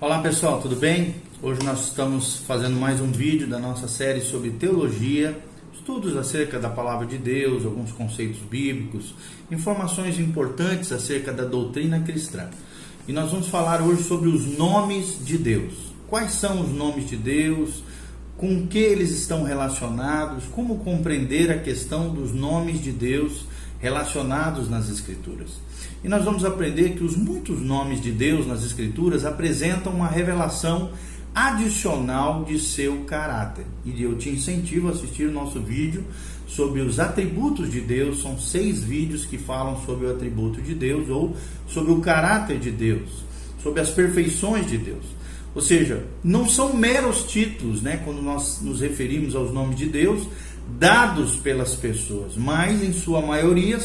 Olá pessoal, tudo bem? Hoje nós estamos fazendo mais um vídeo da nossa série sobre teologia, estudos acerca da palavra de Deus, alguns conceitos bíblicos, informações importantes acerca da doutrina cristã. E nós vamos falar hoje sobre os nomes de Deus. Quais são os nomes de Deus? Com que eles estão relacionados? Como compreender a questão dos nomes de Deus relacionados nas Escrituras? E nós vamos aprender que os muitos nomes de Deus nas Escrituras apresentam uma revelação adicional de seu caráter. E eu te incentivo a assistir o nosso vídeo sobre os atributos de Deus. São 6 vídeos que falam sobre o atributo de Deus ou sobre o caráter de Deus, sobre as perfeições de Deus. Ou seja, não são meros títulos, quando nós nos referimos aos nomes de Deus, dados pelas pessoas, mas em sua maioria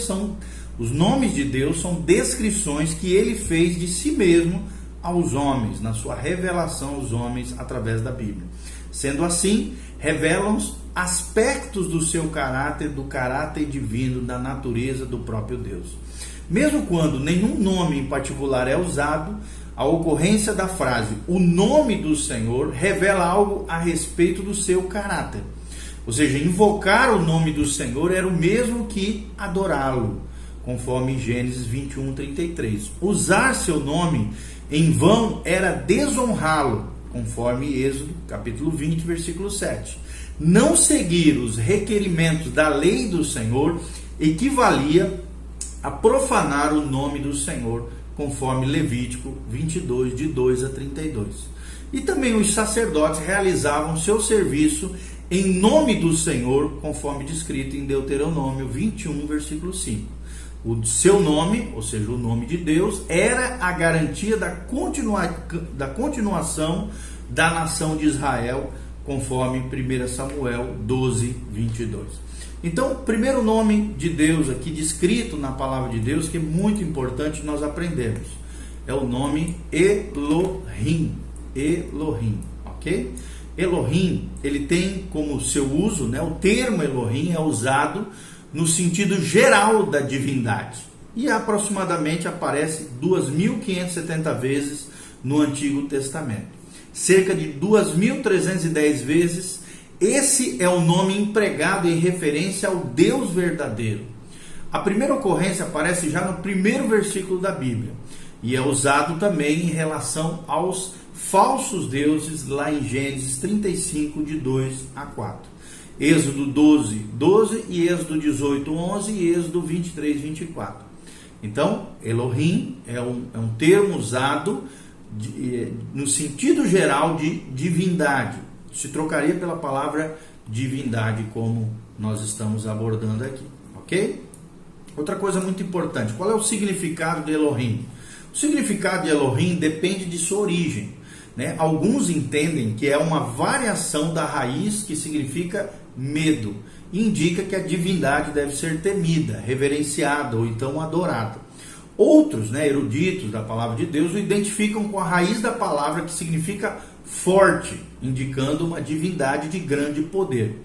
os nomes de Deus são descrições que ele fez de si mesmo aos homens, na sua revelação aos homens através da Bíblia. Sendo assim, revelam aspectos do seu caráter, do caráter divino, da natureza do próprio Deus. Mesmo quando nenhum nome em particular é usado, a ocorrência da frase "o nome do Senhor" revela algo a respeito do seu caráter. Ou seja, invocar o nome do Senhor era o mesmo que adorá-lo, conforme Gênesis 21:33. Usar seu nome em vão era desonrá-lo, conforme Êxodo capítulo 20, versículo 7. Não seguir os requerimentos da lei do Senhor equivalia a profanar o nome do Senhor, conforme Levítico 22, de 2 a 32. E também os sacerdotes realizavam seu serviço em nome do Senhor, conforme descrito em Deuteronômio 21, versículo 5. O seu nome, ou seja, o nome de Deus, era a garantia da continuação da nação de Israel, conforme 1 Samuel 12, 22. Então, o primeiro nome de Deus aqui descrito na palavra de Deus, que é muito importante nós aprendermos, é o nome Elohim. Elohim, ok? Elohim, ele tem como seu uso, o termo Elohim é usado no sentido geral da divindade e aproximadamente aparece 2.570 vezes no Antigo Testamento. Cerca de 2.310 vezes esse é o nome empregado em referência ao Deus verdadeiro. A primeira ocorrência aparece já no primeiro versículo da Bíblia e é usado também em relação aos falsos deuses lá em Gênesis 35, de 2 a 4. Êxodo 12, 12 e Êxodo 18, 11 e Êxodo 23, 24. Então, Elohim é um termo usado no sentido geral de divindade. Se trocaria pela palavra divindade, como nós estamos abordando aqui, ok? Outra coisa muito importante, qual é o significado de Elohim? O significado de Elohim depende de sua origem. Alguns entendem que é uma variação da raiz que significa medo, e indica que a divindade deve ser temida, reverenciada ou então adorada. Outros, eruditos da palavra de Deus, o identificam com a raiz da palavra que significa forte, indicando uma divindade de grande poder.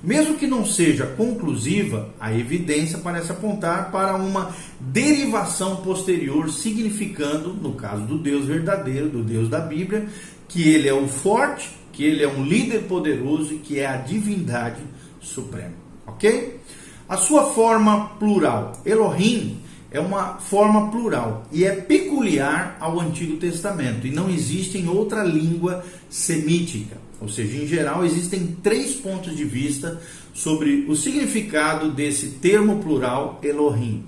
Mesmo que não seja conclusiva, a evidência parece apontar para uma derivação posterior, significando, no caso do Deus verdadeiro, do Deus da Bíblia, que ele é o forte, que ele é um líder poderoso e que é a divindade suprema. Ok? A sua forma plural, Elohim, é uma forma plural e é peculiar ao Antigo Testamento e não existe em outra língua semítica. Ou seja, em geral, existem 3 pontos de vista sobre o significado desse termo plural Elohim.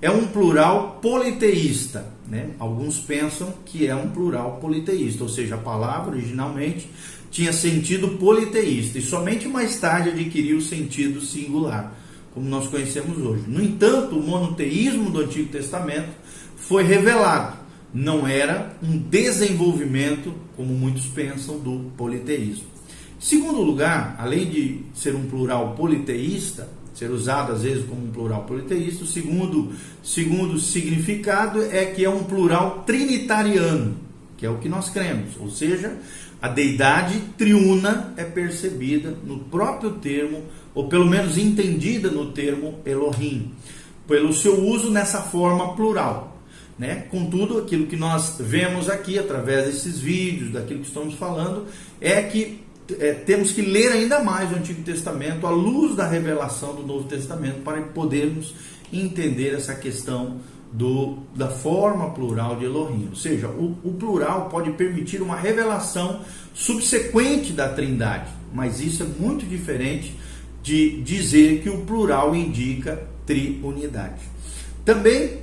É um plural politeísta, Alguns pensam que é um plural politeísta, ou seja, a palavra originalmente tinha sentido politeísta e somente mais tarde adquiriu o sentido singular, como nós conhecemos hoje. No entanto, o monoteísmo do Antigo Testamento foi revelado. Não era um desenvolvimento, como muitos pensam, do politeísmo. Em segundo lugar, além de ser um plural politeísta, ser usado às vezes como um plural politeísta, o segundo significado é que é um plural trinitariano, que é o que nós cremos, ou seja, a deidade triuna é percebida no próprio termo, ou pelo menos entendida no termo Elohim, pelo seu uso nessa forma plural. né? Contudo, aquilo que nós vemos aqui através desses vídeos, daquilo que estamos falando, é que temos que ler ainda mais o Antigo Testamento à luz da revelação do Novo Testamento para podermos entender essa questão da forma plural de Elohim. Ou seja, o plural pode permitir uma revelação subsequente da Trindade, mas isso é muito diferente de dizer que o plural indica triunidade. Também,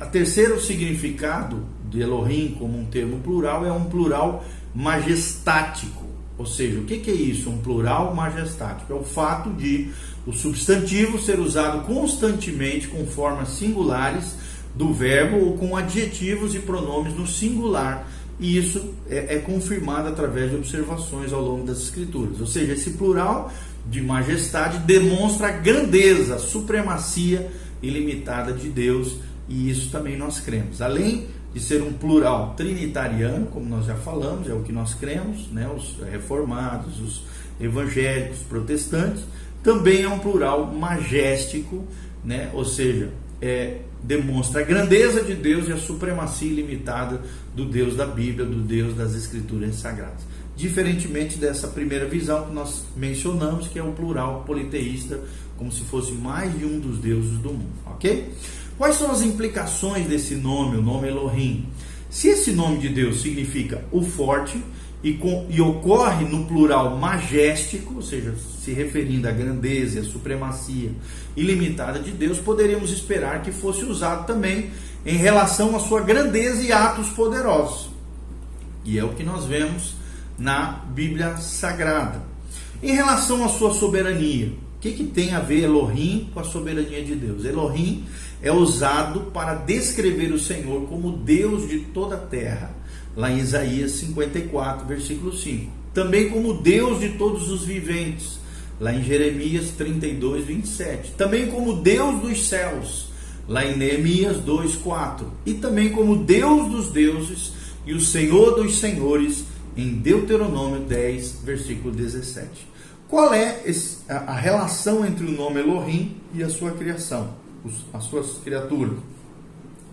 o terceiro significado de Elohim como um termo plural é um plural majestático. Ou seja, o que é isso? Um plural majestático. É o fato de o substantivo ser usado constantemente com formas singulares do verbo ou com adjetivos e pronomes no singular. E isso é confirmado através de observações ao longo das Escrituras. Ou seja, esse plural de majestade demonstra a grandeza, a supremacia ilimitada de Deus, e isso também nós cremos. Além de ser um plural trinitariano, como nós já falamos, é o que nós cremos, né? Os reformados, os evangélicos, protestantes, também é um plural majestico, né? Ou seja, demonstra a grandeza de Deus e a supremacia ilimitada do Deus da Bíblia, do Deus das Escrituras Sagradas. Diferentemente dessa primeira visão que nós mencionamos, que é um plural politeísta, como se fosse mais de um dos deuses do mundo, ok? Quais são as implicações desse nome, o nome Elohim? Se esse nome de Deus significa o forte e ocorre no plural majestico, ou seja, se referindo à grandeza e à supremacia ilimitada de Deus, poderíamos esperar que fosse usado também em relação à sua grandeza e atos poderosos. E é o que nós vemos na Bíblia Sagrada. Em relação à sua soberania, o que tem a ver Elohim com a soberania de Deus? Elohim é usado para descrever o Senhor como Deus de toda a terra, lá em Isaías 54, versículo 5. Também como Deus de todos os viventes, lá em Jeremias 32, 27. Também como Deus dos céus, lá em Neemias 2, 4. E também como Deus dos deuses e o Senhor dos senhores, em Deuteronômio 10, versículo 17. Qual é a relação entre o nome Elohim e a sua criação, as suas criaturas?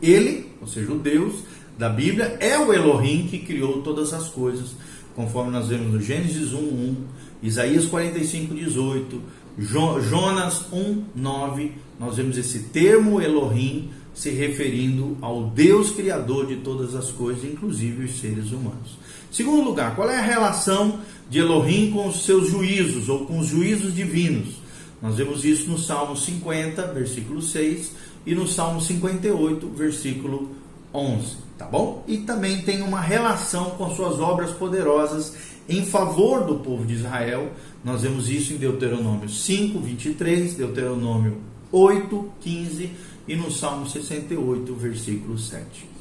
Ele, ou seja, o Deus da Bíblia, é o Elohim que criou todas as coisas, conforme nós vemos no Gênesis 1:1, Isaías 45:18, Jonas 1:9, nós vemos esse termo Elohim se referindo ao Deus criador de todas as coisas, inclusive os seres humanos. Segundo lugar, qual é a relação de Elohim com os seus juízos, ou com os juízos divinos? Nós vemos isso no Salmo 50, versículo 6, e no Salmo 58, versículo 11, tá bom? E também tem uma relação com suas obras poderosas em favor do povo de Israel. Nós vemos isso em Deuteronômio 5, 23, Deuteronômio 8, 15 e no Salmo 68, versículo 7.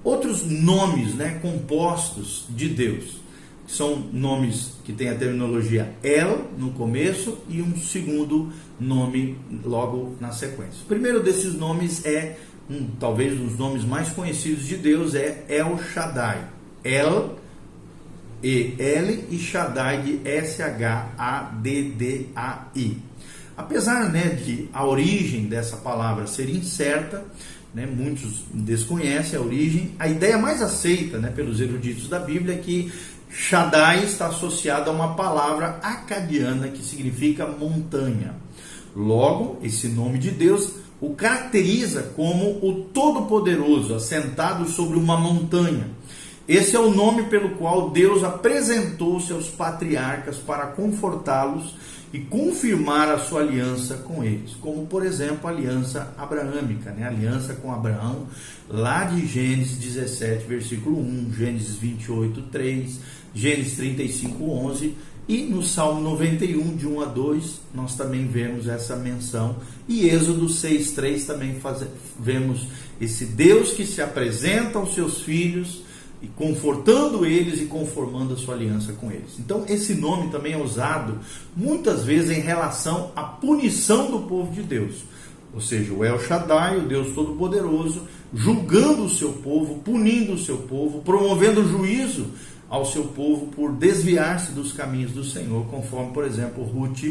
Outros nomes, compostos de Deus, são nomes que têm a terminologia El no começo e um segundo nome logo na sequência. O primeiro desses nomes talvez um dos nomes mais conhecidos de Deus, é El Shaddai. El, E-L e Shaddai de S-H-A-D-D-A-I. Apesar de a origem dessa palavra ser incerta, muitos desconhecem a origem, a ideia mais aceita pelos eruditos da Bíblia é que Shaddai está associado a uma palavra acadiana que significa montanha. Logo, esse nome de Deus o caracteriza como o Todo-Poderoso, assentado sobre uma montanha. Esse é o nome pelo qual Deus apresentou seus patriarcas para confortá-los e confirmar a sua aliança com eles, como por exemplo a aliança abraâmica, a aliança com Abraão, lá de Gênesis 17, versículo 1, Gênesis 28, 3, Gênesis 35, 11, e no Salmo 91, de 1 a 2, nós também vemos essa menção, e Êxodo 6, 3 também vemos esse Deus que se apresenta aos seus filhos, e confortando eles e conformando a sua aliança com eles. Então esse nome também é usado muitas vezes em relação à punição do povo de Deus. Ou seja, o El Shaddai, o Deus Todo-Poderoso, julgando o seu povo, punindo o seu povo, promovendo juízo ao seu povo por desviar-se dos caminhos do Senhor, conforme, por exemplo, Ruth,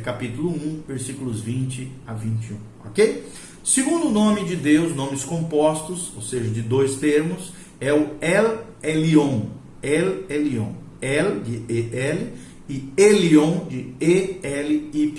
capítulo 1, versículos 20 a 21. Ok? Segundo nome de Deus, nomes compostos, ou seja, de dois termos, é o El Elyon. El Elyon. El de E-L e Elyon de E-L-Y-O-N.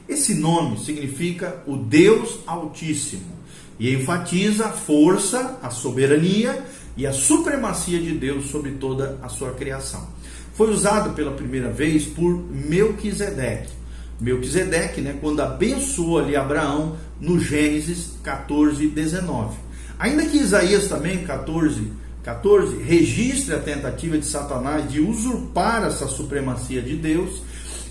Esse nome significa o Deus Altíssimo e enfatiza a força, a soberania e a supremacia de Deus sobre toda a sua criação. Foi usado pela primeira vez por Melquisedeque. Melquisedeque, quando abençoou ali Abraão no Gênesis 14, 19. Ainda que Isaías também, 14, registre a tentativa de Satanás de usurpar essa supremacia de Deus,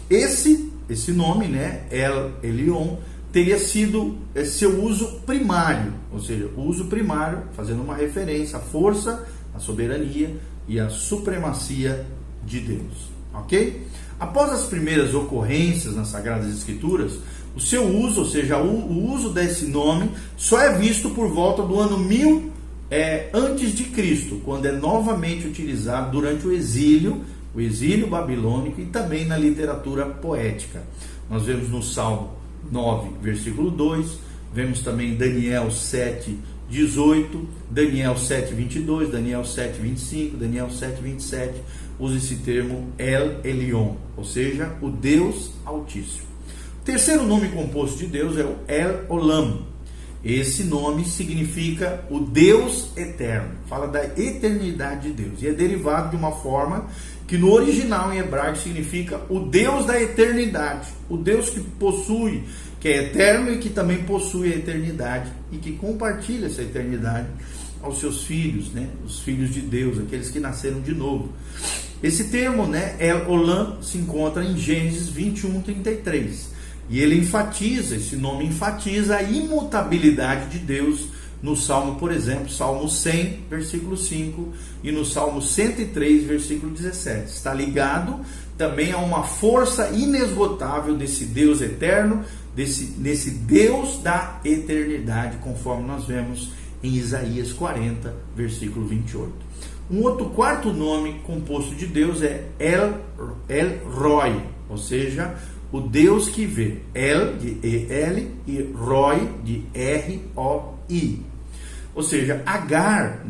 esse nome, El Elyon, teria sido seu uso primário, ou seja, o uso primário, fazendo uma referência à força, à soberania e à supremacia de Deus, ok? Após as primeiras ocorrências nas Sagradas Escrituras, o seu uso, ou seja, o uso desse nome, só é visto por volta do ano 1000 antes de Cristo, quando é novamente utilizado durante o exílio babilônico e também na literatura poética. Nós vemos no Salmo 9, versículo 2, vemos também Daniel 7, 18, Daniel 7, 22, Daniel 7, 25, Daniel 7, 27, usa esse termo El Elyon, ou seja, o Deus Altíssimo. O terceiro nome composto de Deus é o El Olam. Esse nome significa o Deus Eterno, fala da eternidade de Deus, e é derivado de uma forma que no original em hebraico significa o Deus da eternidade, o Deus que possui, que é eterno e que também possui a eternidade e que compartilha essa eternidade aos seus filhos, os filhos de Deus, aqueles que nasceram de novo. Esse termo, El Olam, se encontra em Gênesis 21, 33. E ele esse nome enfatiza a imutabilidade de Deus no Salmo, por exemplo, Salmo 100, versículo 5, e no Salmo 103, versículo 17. Está ligado também a uma força inesgotável desse Deus eterno, nesse Deus da eternidade, conforme nós vemos em Isaías 40, versículo 28. Quarto nome composto de Deus é El Roi, ou seja, o Deus que vê. El de E-L e Roi de R-O-I. Ou seja, Agar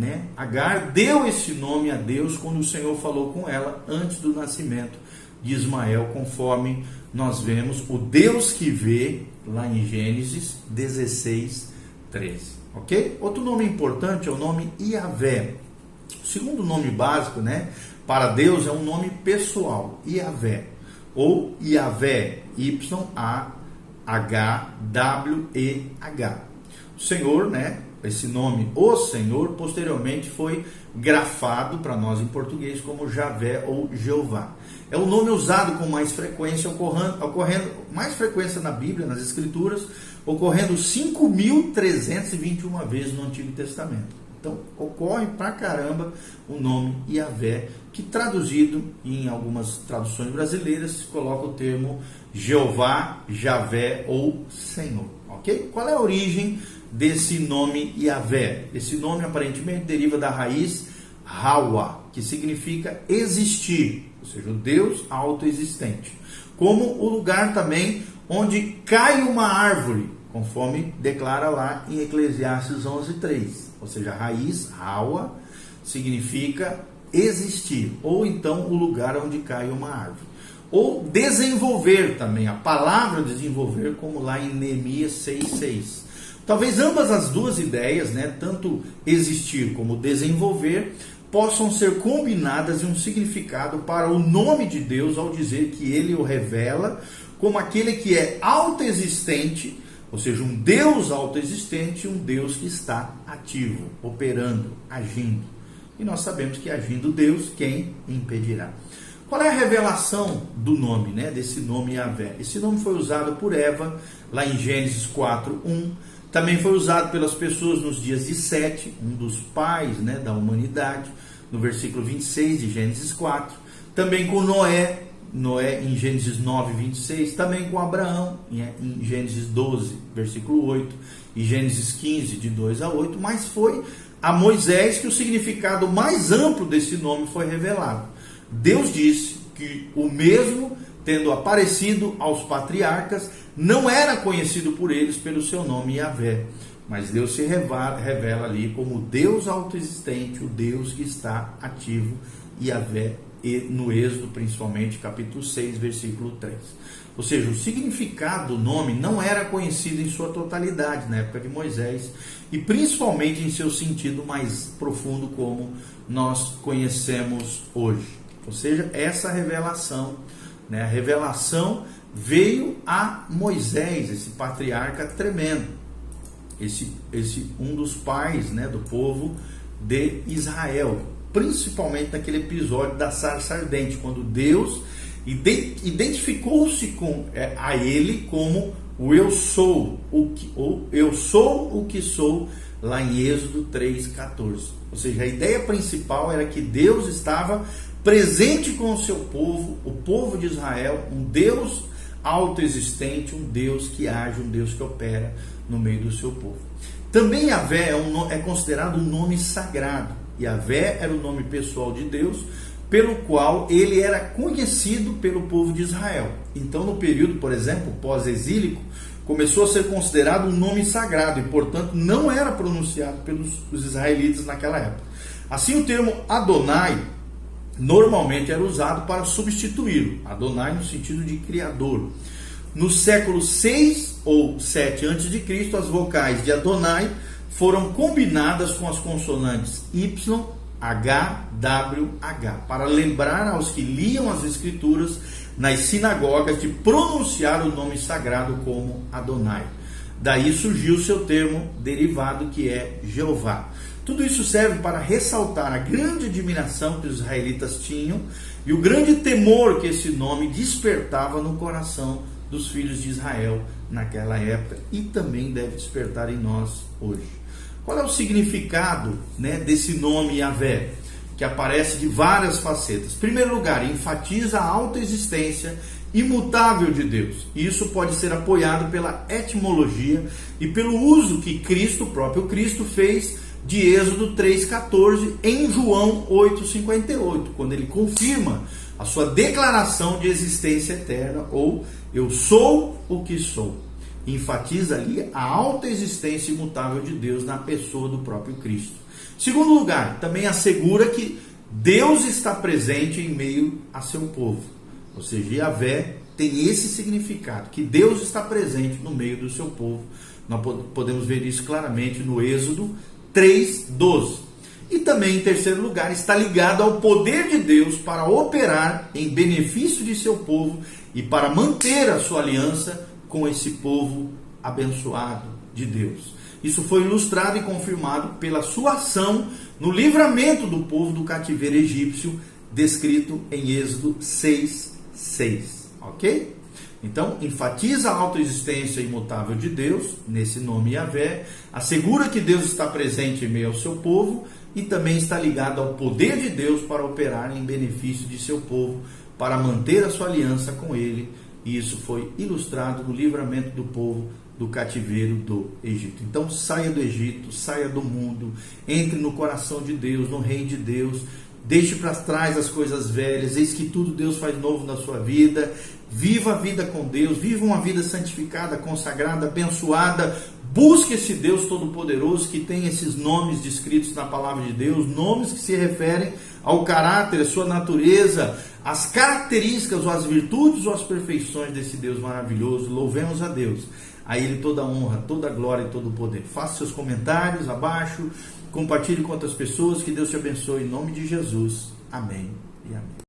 deu esse nome a Deus quando o Senhor falou com ela antes do nascimento de Ismael, conforme nós vemos o Deus que vê lá em Gênesis 16, 13. Ok? Outro nome importante é o nome Iavé. O segundo nome básico, para Deus é um nome pessoal, Iavé, ou Iavé, Y-A-H-W-E-H. O Senhor, esse nome, o Senhor, posteriormente foi grafado para nós em português como Javé ou Jeová. É o nome usado com mais frequência, ocorrendo mais frequência na Bíblia, nas Escrituras, ocorrendo 5.321 vezes no Antigo Testamento. Então, ocorre pra caramba o nome Iavé, que traduzido em algumas traduções brasileiras se coloca o termo Jeová, Javé ou Senhor. Ok? Qual é a origem desse nome Iavé? Esse nome aparentemente deriva da raiz Hawa, que significa existir, ou seja, o Deus autoexistente. Como o lugar também onde cai uma árvore, conforme declara lá em Eclesiastes 11:3. Ou seja, a raiz Hawa significa existir, ou então o lugar onde cai uma árvore. Ou desenvolver também, a palavra desenvolver, como lá em Neemias 6:6. Talvez ambas as duas ideias, tanto existir como desenvolver, possam ser combinadas em um significado para o nome de Deus ao dizer que ele o revela como aquele que é autoexistente, ou seja, um Deus autoexistente, um Deus que está ativo, operando, agindo. E nós sabemos que agindo Deus, quem impedirá? Qual é a revelação do nome, desse nome Yahvé? Esse nome foi usado por Eva, lá em Gênesis 4:1. Também foi usado pelas pessoas nos dias de Sete, um dos pais da humanidade, no versículo 26 de Gênesis 4. Também com Noé em Gênesis 9:26, também com Abraão, em Gênesis 12, versículo 8, e Gênesis 15, de 2 a 8, mas foi a Moisés que o significado mais amplo desse nome foi revelado. Deus disse que o mesmo tendo aparecido aos patriarcas, não era conhecido por eles pelo seu nome Yahvé, mas Deus se revela ali como Deus autoexistente, o Deus que está ativo, Yahvé, no Êxodo, principalmente, capítulo 6, versículo 3. Ou seja, o significado do nome não era conhecido em sua totalidade na época de Moisés, e principalmente em seu sentido mais profundo, como nós conhecemos hoje. Ou seja, essa revelação, a revelação veio a Moisés, esse patriarca tremendo, esse um dos pais, do povo de Israel, principalmente naquele episódio da sarça ardente, quando Deus identificou-se a ele como o eu sou, eu sou o que sou, lá em Êxodo 3,14. Ou seja, a ideia principal era que Deus estava presente com o seu povo, o povo de Israel, um Deus autoexistente, um Deus que age, um Deus que opera no meio do seu povo. Também Yahvé é considerado um nome sagrado. Yahvé era o nome pessoal de Deus, pelo qual ele era conhecido pelo povo de Israel. Então, no período, por exemplo, pós-exílico, começou a ser considerado um nome sagrado e, portanto, não era pronunciado pelos israelitas naquela época. Assim, o termo Adonai normalmente era usado para substituí-lo. Adonai no sentido de criador. No século 6 ou 7 a.C., as vocais de Adonai foram combinadas com as consonantes Y, H, W, H, para lembrar aos que liam as escrituras nas sinagogas de pronunciar o nome sagrado como Adonai. Daí surgiu o seu termo derivado, que é Jeová. Tudo isso serve para ressaltar a grande admiração que os israelitas tinham e o grande temor que esse nome despertava no coração dos filhos de Israel naquela época, e também deve despertar em nós hoje. Qual é o significado, desse nome Yahvé, que aparece de várias facetas? Em primeiro lugar, enfatiza a autoexistência imutável de Deus. E isso pode ser apoiado pela etimologia e pelo uso que o próprio Cristo, fez de Êxodo 3,14 em João 8,58, quando ele confirma a sua declaração de existência eterna, ou eu sou o que sou. Enfatiza ali a autoexistência imutável de Deus na pessoa do próprio Cristo. Segundo lugar, também assegura que Deus está presente em meio a seu povo. Ou seja, Yahvé tem esse significado, que Deus está presente no meio do seu povo. Nós podemos ver isso claramente no Êxodo 3,12. E também, em terceiro lugar, está ligado ao poder de Deus para operar em benefício de seu povo e para manter a sua aliança com esse povo abençoado de Deus. Isso foi ilustrado e confirmado pela sua ação no livramento do povo do cativeiro egípcio, descrito em Êxodo 6,6. Ok? Então, enfatiza a autoexistência imutável de Deus, nesse nome Yahvé, assegura que Deus está presente em meio ao seu povo e também está ligado ao poder de Deus para operar em benefício de seu povo, para manter a sua aliança com ele. E isso foi ilustrado no livramento do povo do cativeiro do Egito. Então saia do Egito, saia do mundo, entre no coração de Deus, no reino de Deus, deixe para trás as coisas velhas, eis que tudo Deus faz novo na sua vida, viva a vida com Deus, viva uma vida santificada, consagrada, abençoada, busque esse Deus Todo-Poderoso que tem esses nomes descritos na palavra de Deus, nomes que se referem ao caráter, à sua natureza, as características, ou as virtudes, ou as perfeições desse Deus maravilhoso. Louvemos a Deus, a Ele toda a honra, toda a glória e todo o poder. Faça seus comentários abaixo, compartilhe com outras pessoas, que Deus te abençoe em nome de Jesus, amém e amém.